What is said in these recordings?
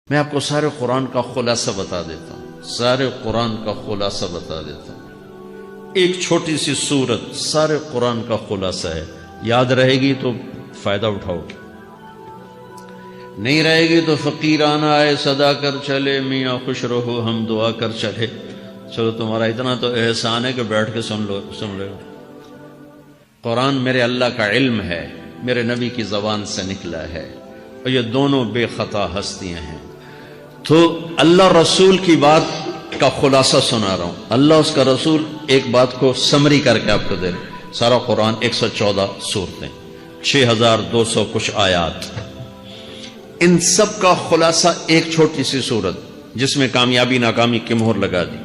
میں آپ کو سارے قرآن کا خلاصہ بتا دیتا ہوں، سارے قرآن کا خلاصہ بتا دیتا ہوں۔ ایک چھوٹی سی سورت سارے قرآن کا خلاصہ ہے، یاد رہے گی تو فائدہ اٹھاؤ گے، نہیں رہے گی تو فقیرانہ آئے صدا کر چلے، میاں خوش رہو ہم دعا کر چلے۔ چلو تمہارا اتنا تو احسان ہے کہ بیٹھ کے سن رہے ہو۔ قرآن میرے اللہ کا علم ہے، میرے نبی کی زبان سے نکلا ہے، اور یہ دونوں بے خطا ہستیاں ہیں۔ تو اللہ رسول کی بات کا خلاصہ سنا رہا ہوں، اللہ اس کا رسول ایک بات کو سمری کر کے آپ کو دے رہے۔ سارا قرآن 114 سورتیں، 6200 کچھ آیات، ان سب کا خلاصہ ایک چھوٹی سی سورت جس میں کامیابی ناکامی کی مہر لگا دی۔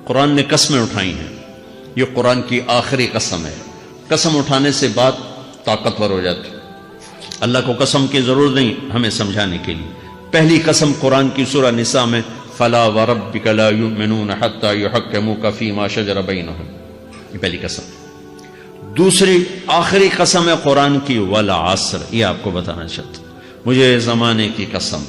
قرآن نے قسمیں اٹھائی ہیں، یہ قرآن کی آخری قسم ہے۔ قسم اٹھانے سے بات طاقتور ہو جاتی، اللہ کو قسم کی ضرورت نہیں ہمیں سمجھانے کے لیے۔ پہلی قسم قرآن کی سورہ نساء میں فَلَا وَرَبِّكَ لَا يُؤْمِنُونَ حَتَّى يُحَكِّمُوكَ فِي مَا شَجَرَ بَيْنَهُمْ، یہ پہلی قسم۔ دوسری آخری قسم ہے قرآن کی وَالْعَصْرِ، یہ آپ کو بتانا چاہتا ہوں، مجھے زمانے کی قسم۔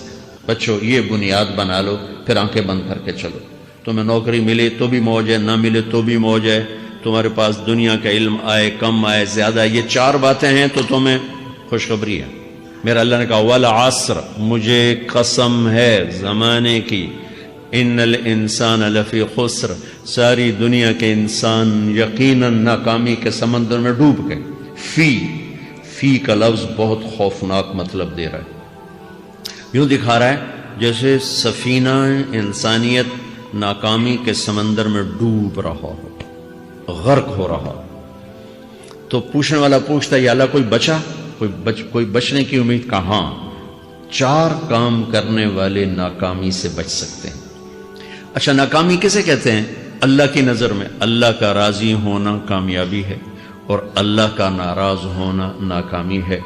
بچوں یہ بنیاد بنا لو، پھر آنکھیں بند کر کے چلو۔ تمہیں نوکری ملے تو بھی موج ہے، نہ ملے تو بھی موج ہے، تمہارے پاس دنیا کا علم آئے کم آئے زیادہ، یہ چار باتیں ہیں تو تمہیں خوشخبری ہے۔ میرا اللہ نے کہا والعصر، مجھے قسم ہے زمانے کی، ان الانسان لفی خسر، ساری دنیا کے انسان یقیناً ناکامی کے سمندر میں ڈوب گئے۔ فی کا لفظ بہت خوفناک مطلب دے رہا ہے، یوں دکھا رہا ہے جیسے سفینہ انسانیت ناکامی کے سمندر میں ڈوب رہا ہو، غرق ہو رہا۔ تو پوچھنے والا پوچھتا ہے یا اللہ کوئی بچا، کوئی بچنے کی امید؟ کہاں؟ چار کام کرنے والے ناکامی سے بچ سکتے ہیں۔ اچھا ناکامی کسے کہتے ہیں؟ اللہ کی نظر میں اللہ کا راضی ہونا کامیابی ہے، اور اللہ کا ناراض ہونا ناکامی ہے۔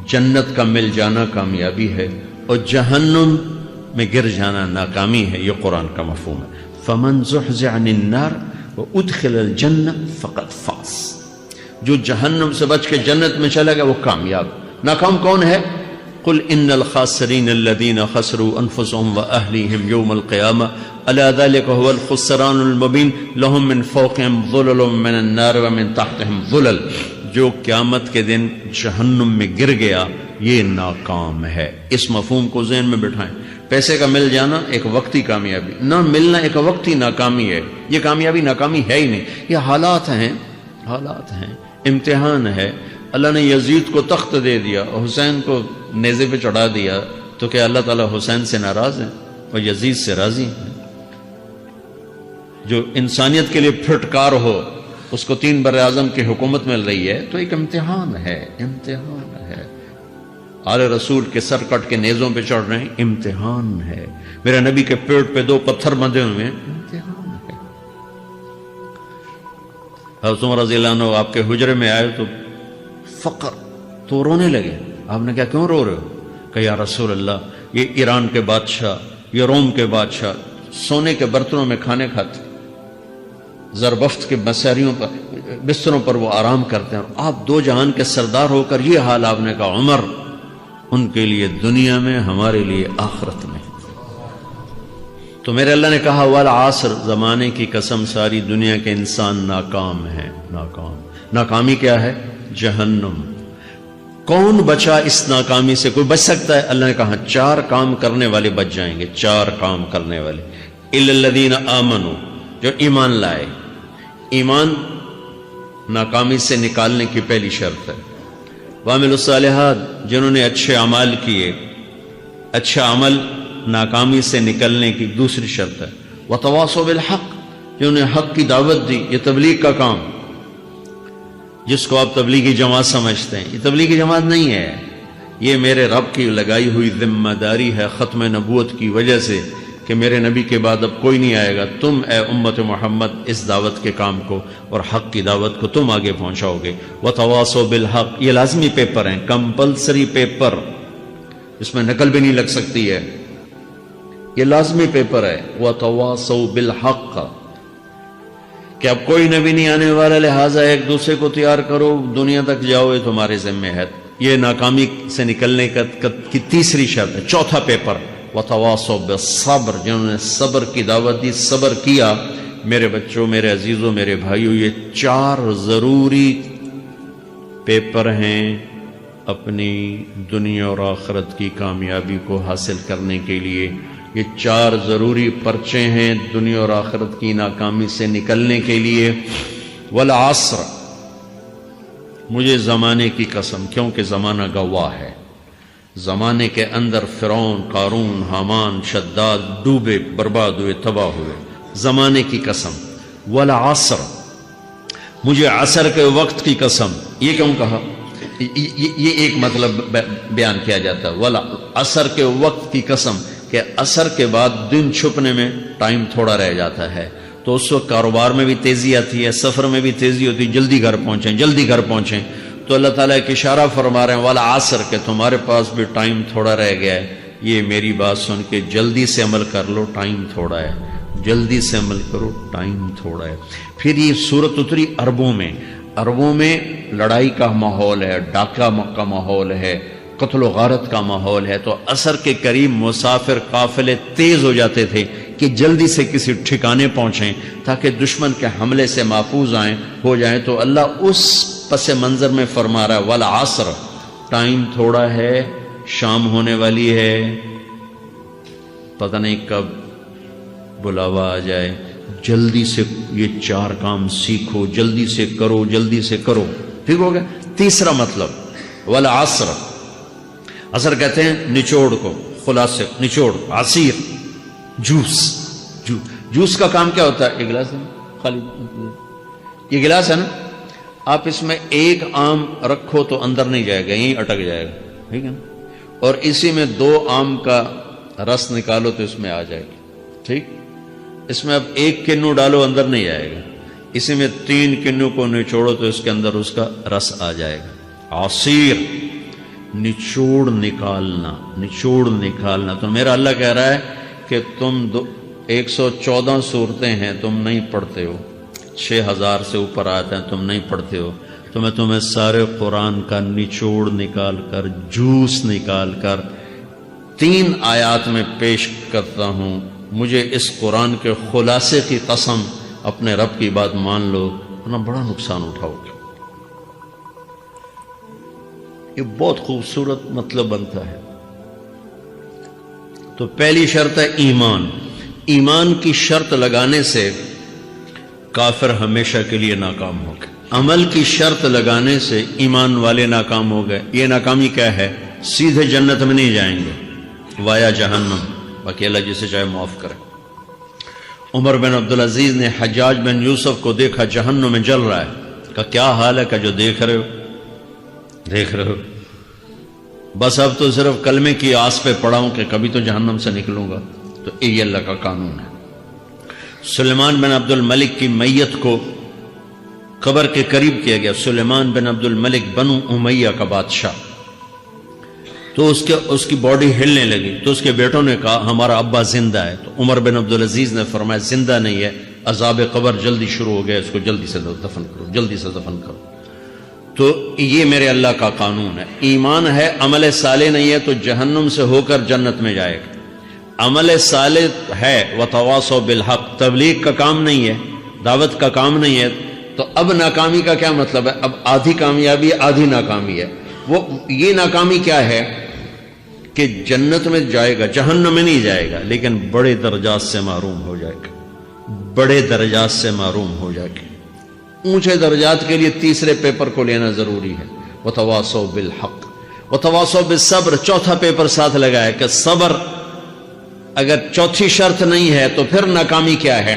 جنت کا مل جانا کامیابی ہے، اور جہنم میں گر جانا ناکامی ہے، یہ قرآن کا مفہوم ہے۔ فَمَنْ زُحْزِحَ عَنِ النَّارِ وَأُدْخِلَ الْجَنَّةَ فَقَدْ فَازَ، جو جہنم سے بچ کے جنت میں چلا گیا وہ کامیاب۔ ناکام کون ہے؟ قُلْ إِنَّ الْخَاسِرِينَ الَّذِينَ خَسِرُوا أَنفُسَهُمْ وَأَهْلِيهِمْ يَوْمَ الْقِيَامَةِ أَلَا ذَلِكَ هُوَ الْخُسْرَانُ الْمُبِينُ لَهُم مِّن فَوْقِهِمْ ظُلَلٌ مِّنَ النَّارِ وَمِن تَحْتِهِمْ ظُلَلٌ، جو قیامت کے دن جہنم میں گر گیا یہ ناکام ہے۔ اس مفہوم کو ذہن میں بٹھائیں۔ پیسے کا مل جانا ایک وقتی کامیابی، نہ ملنا ایک وقتی ناکامی ہے۔ یہ کامیابی ناکامی ہے ہی نہیں، یہ حالات ہیں، امتحان ہے۔ اللہ نے یزید کو تخت دے دیا اور حسین کو نیزے پہ چڑھا دیا، تو کیا اللہ تعالیٰ حسین سے ناراض ہے اور یزید سے راضی ہے؟ جو انسانیت کے لیے پھٹکار ہو اس کو 3 بر اعظم کی حکومت مل رہی ہے، تو ایک امتحان ہے، امتحان ہے۔ آل رسول کے سر کٹ کے نیزوں پہ چڑھ رہے ہیں، امتحان ہے۔ میرے نبی کے پیٹ پہ 2 پتھر بندھے ہوئے ہیں، امتحان ہے۔ حضرت عمر رضی اللہ عنہ آپ کے حجرے میں آئے تو فقر، تو رونے لگے۔ آپ نے کہا کیوں رو رہے ہو؟ کہ یا رسول اللہ یہ ایران کے بادشاہ، یہ روم کے بادشاہ سونے کے برتنوں میں کھانے کھاتے، زربفت کے بستروں پر وہ آرام کرتے ہیں، اور آپ 2 جہان کے سردار ہو کر یہ حال۔ آپ نے کہا عمر ان کے لیے دنیا میں، ہمارے لیے آخرت میں۔ تو میرے اللہ نے کہا والعصر، زمانے کی قسم ساری دنیا کے انسان ناکام ہیں، ناکام۔ ناکامی کیا ہے؟ جہنم۔ کون بچا اس ناکامی سے؟ کوئی بچ سکتا ہے؟ اللہ نے کہا 4 کام کرنے والے بچ جائیں گے، 4 کام کرنے والے۔ اِلَّا الَّذِينَ آمَنُوا، جو ایمان لائے۔ ایمان ناکامی سے نکالنے کی پہلی شرط ہے۔ وَعَمِلُوا الصَّالِحَاتِ، جنہوں نے اچھے اعمال کیے۔ اچھا عمل ناکامی سے نکلنے کی دوسری شرط ہے۔ وَتَوَاصَوْا بِالْحَقِّ، جنہوں نے حق کی دعوت دی۔ یہ تبلیغ کا کام، جس کو آپ تبلیغی جماعت سمجھتے ہیں، یہ تبلیغی جماعت نہیں ہے، یہ میرے رب کی لگائی ہوئی ذمہ داری ہے ختم نبوت کی وجہ سے، کہ میرے نبی کے بعد اب کوئی نہیں آئے گا، تم اے امت محمد اس دعوت کے کام کو اور حق کی دعوت کو تم آگے پہنچاؤ گے۔ وَتَوَاصَوْا بِالْحَقِّ، یہ لازمی پیپر ہیں، کمپلسری پیپر، اس میں نقل بھی نہیں لگ سکتی ہے، یہ لازمی پیپر ہے۔ وَتَوَاصَوْا بِالْحَقِّ، کہ اب کوئی نبی نہیں آنے والا، لہٰذا ایک دوسرے کو تیار کرو، دنیا تک جاؤ، یہ تمہارے ذمہ ہے۔ یہ ناکامی سے نکلنے کی تیسری شرط ہے۔ چوتھا پیپر وتواصوا بالصبر، جنہوں نے صبر کی دعوت دی، صبر کیا۔ میرے بچوں، میرے عزیزوں، میرے بھائیوں، یہ 4 ضروری پیپر ہیں اپنی دنیا اور آخرت کی کامیابی کو حاصل کرنے کے لیے۔ یہ 4 ضروری پرچے ہیں دنیا اور آخرت کی ناکامی سے نکلنے کے لیے۔ والعصر، مجھے زمانے کی قسم، کیونکہ زمانہ گواہ ہے، زمانے کے اندر فرعون، قارون، حامان، شداد ڈوبے، برباد ہوئے، تباہ ہوئے، زمانے کی قسم۔ والعصر، مجھے عصر کے وقت کی قسم۔ یہ کیوں کہا؟ یہ ایک مطلب بیان کیا جاتا ہے، والعصر کے وقت کی قسم، کہ عصر کے بعد دن چھپنے میں ٹائم تھوڑا رہ جاتا ہے، تو اس وقت کاروبار میں بھی تیزی آتی ہے، سفر میں بھی تیزی ہوتی ہے، جلدی گھر پہنچیں، جلدی گھر پہنچیں۔ تو اللہ تعالیٰ ایک اشارہ فرما رہے ہیں والعصر، کہ تمہارے پاس بھی ٹائم تھوڑا رہ گیا ہے، یہ میری بات سن کے جلدی سے عمل کر لو، ٹائم تھوڑا ہے، جلدی سے عمل کرو، ٹائم تھوڑا ہے۔ پھر یہ صورت اتری عربوں میں، عربوں میں لڑائی کا ماحول ہے، ڈاکہ کا ماحول ہے، قتل و غارت کا ماحول ہے، تو عصر کے قریب مسافر قافلے تیز ہو جاتے تھے کہ جلدی سے کسی ٹھکانے پہنچیں تاکہ دشمن کے حملے سے محفوظ ہو جائیں۔ تو اللہ اس پس منظر میں فرما رہا ہے والعصر، ٹائم تھوڑا ہے، شام ہونے والی ہے، پتہ نہیں کب بلاوا آ جائے، جلدی سے یہ 4 کام سیکھو، جلدی سے کرو، جلدی سے کرو۔ ٹھیک ہو گیا؟ تیسرا مطلب والعصر، عصر کہتے ہیں نچوڑ کو، خلاصے، نچوڑ، عصیر، جوس کا کام کیا ہوتا ہے؟ یہ گلاس ہے خالی، یہ گلاس ہے نا، آپ اس میں 1 آم رکھو تو اندر نہیں جائے گا، یہیں اٹک جائے گا، ٹھیک ہے نا، اور اسی میں 2 آم کا رس نکالو تو اس میں آ جائے گا، ٹھیک۔ اس میں اب 1 کنو ڈالو، اندر نہیں آئے گا، اسی میں 3 کنو کو نچوڑو تو اس کے اندر اس کا رس آ جائے گا۔ عصیر، نچوڑ نکالنا، نچوڑ نکالنا۔ تو میرا اللہ کہہ رہا ہے کہ تم 114 صورتیں ہیں، تم نہیں پڑھتے ہو، 6000 سے اوپر آتے ہیں، تم نہیں پڑھتے ہو، تو میں تمہیں سارے قرآن کا نچوڑ نکال کر، جوس نکال کر 3 آیات میں پیش کرتا ہوں۔ مجھے اس قرآن کے خلاصے کی قسم، اپنے رب کی بات مان لو، ورنہ بڑا نقصان اٹھاؤ گے۔ یہ بہت خوبصورت مطلب بنتا ہے۔ تو پہلی شرط ہے ایمان۔ ایمان کی شرط لگانے سے کافر ہمیشہ کے لیے ناکام ہو گئے۔ عمل کی شرط لگانے سے ایمان والے ناکام ہو گئے۔ یہ ناکامی کیا ہے؟ سیدھے جنت میں نہیں جائیں گے، وایا جہنم، باقی اللہ جسے چاہے معاف کرے۔ عمر بن عبدالعزیز نے حجاج بن یوسف کو دیکھا جہنم میں جل رہا ہے، کہا کیا حال ہے؟ کہ جو دیکھ رہے ہو، بس اب تو صرف کلمے کی آس پہ پڑا ہوں کہ کبھی تو جہنم سے نکلوں گا۔ تو یہ اللہ کا قانون ہے۔ سلیمان بن عبد الملک کی میت کو قبر کے قریب کیا گیا، سلیمان بن عبد الملک بنو امیہ کا بادشاہ، تو اس کی باڈی ہلنے لگی، تو اس کے بیٹوں نے کہا ہمارا ابا زندہ ہے، تو عمر بن عبدالعزیز نے فرمایا زندہ نہیں ہے، عذاب قبر جلدی شروع ہو گیا، اس کو جلدی سے دفن کرو، جلدی سے دفن کرو۔ تو یہ میرے اللہ کا قانون ہے۔ ایمان ہے، عمل صالح نہیں ہے تو جہنم سے ہو کر جنت میں جائے گا۔ عمل صالح ہے، وتواصوا بالحق، تبلیغ کا کام نہیں ہے، دعوت کا کام نہیں ہے، تو اب ناکامی کا کیا مطلب ہے؟ اب آدھی کامیابی ہے، آدھی ناکامی ہے۔ یہ ناکامی کیا ہے کہ جنت میں جائے گا، جہنم میں نہیں جائے گا، لیکن بڑے درجات سے محروم ہو جائے گا، بڑے درجات سے محروم ہو جائے گا۔ اونچے درجات کے لیے تیسرے پیپر کو لینا ضروری ہے، وتواصوا بالحق وتواصوا بالصبر۔ چوتھا پیپر ساتھ لگا ہے کہ صبر، اگر چوتھی شرط نہیں ہے تو پھر ناکامی کیا ہے؟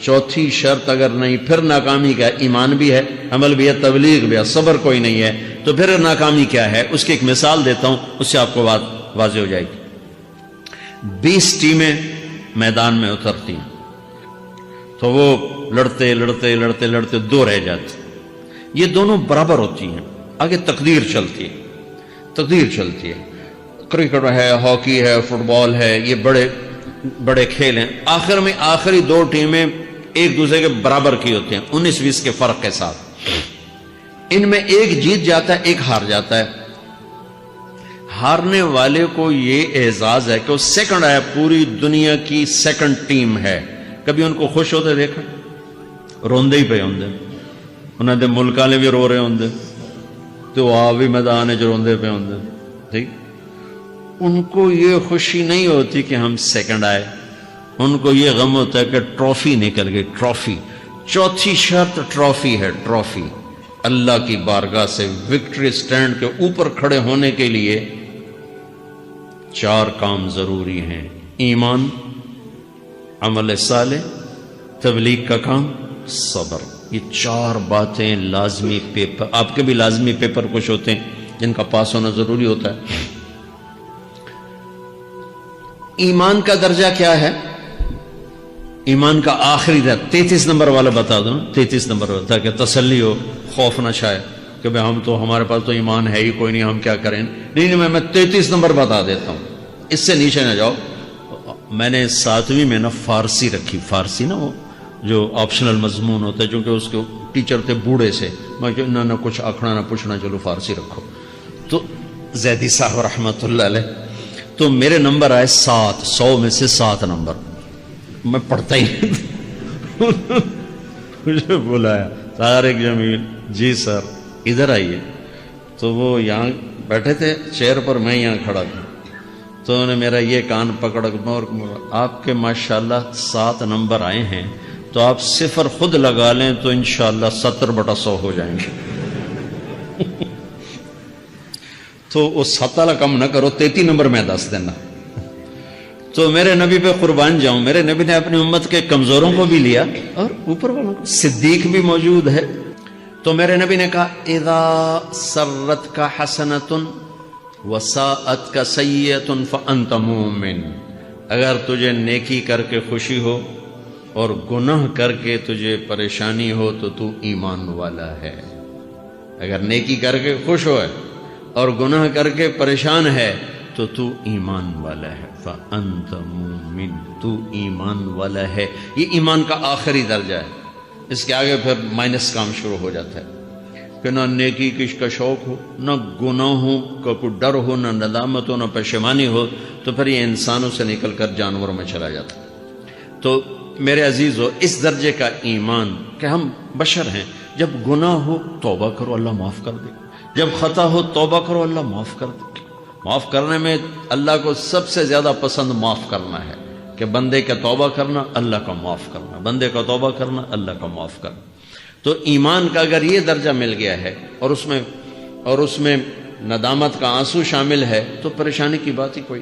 چوتھی شرط اگر نہیں، پھر ناکامی کیا ہے؟ ایمان بھی ہے، عمل بھی ہے، تبلیغ بھی ہے، صبر کوئی نہیں ہے، تو پھر ناکامی کیا ہے؟ اس کی ایک مثال دیتا ہوں، اس سے آپ کو بات واضح ہو جائے گی۔ 20 ٹیمیں میدان میں اترتی ہیں، تو وہ لڑتے لڑتے لڑتے لڑتے 2 رہ جاتے، یہ دونوں برابر ہوتی ہیں، آگے تقدیر چلتی ہے، تقدیر چلتی ہے۔ کرکٹ ہے، ہاکی ہے، فٹ بال ہے، یہ بڑے بڑے کھیل ہیں۔ آخر میں آخری 2 ٹیمیں ایک دوسرے کے برابر کی ہوتی ہیں، 19-20 کے فرق کے ساتھ۔ ان میں ایک جیت جاتا ہے، ایک ہار جاتا ہے۔ ہارنے والے کو یہ اعزاز ہے کہ وہ سیکنڈ آیا، پوری دنیا کی سیکنڈ ٹیم ہے. کبھی ان کو خوش ہوتے دیکھا؟ روندے ہی پہ ہوندے، انہوں نے ملک والے بھی رو رہے ہوندے تو آ بھی میدان جو روندے پہ ہوندے. ٹھیک، ان کو یہ خوشی نہیں ہوتی کہ ہم سیکنڈ آئے، ان کو یہ غم ہوتا ہے کہ ٹرافی نکل گئی. ٹرافی، چوتھی شرط ٹرافی ہے. ٹرافی اللہ کی بارگاہ سے وکٹری سٹینڈ کے اوپر کھڑے ہونے کے لیے 4 کام ضروری ہیں: ایمان، عمل صالح، تبلیغ کا کام، صبر. یہ 4 باتیں لازمی پیپر، آپ کے بھی لازمی پیپر کچھ ہوتے ہیں جن کا پاس ہونا ضروری ہوتا ہے. ایمان کا درجہ کیا ہے؟ ایمان کا آخری درجہ 33 نمبر والا بتا دوں. 33 نمبر والا، تاکہ تسلی ہو، خوف نہ چھائے کہ بھئی ہم تو، ہمارے پاس تو ایمان ہے ہی کوئی نہیں، ہم کیا کریں. نہیں، میں 33 نمبر بتا دیتا ہوں، اس سے نیچے نہ جاؤ. میں نے 7ویں میں نا فارسی رکھی. فارسی نا وہ جو آپشنل مضمون ہوتا ہے، چونکہ اس کے ٹیچر تھے بوڑھے سے، میں نہ کچھ آکھنا نہ پوچھنا، چلو فارسی رکھو. تو زیدی صاحب رحمۃ اللہ علیہ، تو میرے نمبر آئے 7، 100 میں سے 7 نمبر. میں پڑھتا ہی مجھے بلایا طارق جمیل، جی سر ادھر آئیے. تو وہ یہاں بیٹھے تھے چیئر پر، میں یہاں کھڑا تھا. تو انہوں نے میرا یہ کان پکڑ، اور آپ کے ماشاءاللہ 7 نمبر آئے ہیں، تو آپ 0 خود لگا لیں تو انشاءاللہ 70/100 ہو جائیں گے. تو وہ 7 والا کم نہ کرو، 33 نمبر میں 10 دینا. تو میرے نبی پہ قربان جاؤں، میرے نبی نے اپنی امت کے کمزوروں کو بھی لیا اور اوپر والوں کو. صدیق بھی موجود ہے. تو میرے نبی نے کہا اذا سرت کا حسنۃ وساءت کا سیئۃ فانت مومن. اگر تجھے نیکی کر کے خوشی ہو اور گناہ کر کے تجھے پریشانی ہو تو تو ایمان والا ہے. اگر نیکی کر کے خوش ہو اور گناہ کر کے پریشان ہے تو تو ایمان والا ہے. فانت مومن، تو ایمان والا ہے. یہ ایمان کا آخری درجہ ہے. اس کے آگے پھر مائنس کام شروع ہو جاتا ہے کہ نہ نیکی کا شوق ہو، نہ گناہوں کا کوئی ڈر ہو، نہ ندامت ہو، نہ پشیمانی ہو، تو پھر یہ انسانوں سے نکل کر جانوروں میں چلا جاتا ہے. تو میرے عزیزو، اس درجے کا ایمان کہ ہم بشر ہیں، جب گناہ ہو توبہ کرو، اللہ معاف کر دے. جب خطا ہو توبہ کرو، اللہ معاف کر دے. معاف کرنے میں اللہ کو سب سے زیادہ پسند معاف کرنا ہے، کہ بندے کا توبہ کرنا، اللہ کا معاف کرنا، بندے کا توبہ کرنا، اللہ کا معاف کرنا. تو ایمان کا اگر یہ درجہ مل گیا ہے اور اس میں ندامت کا آنسو شامل ہے تو پریشانی کی بات ہی کوئی.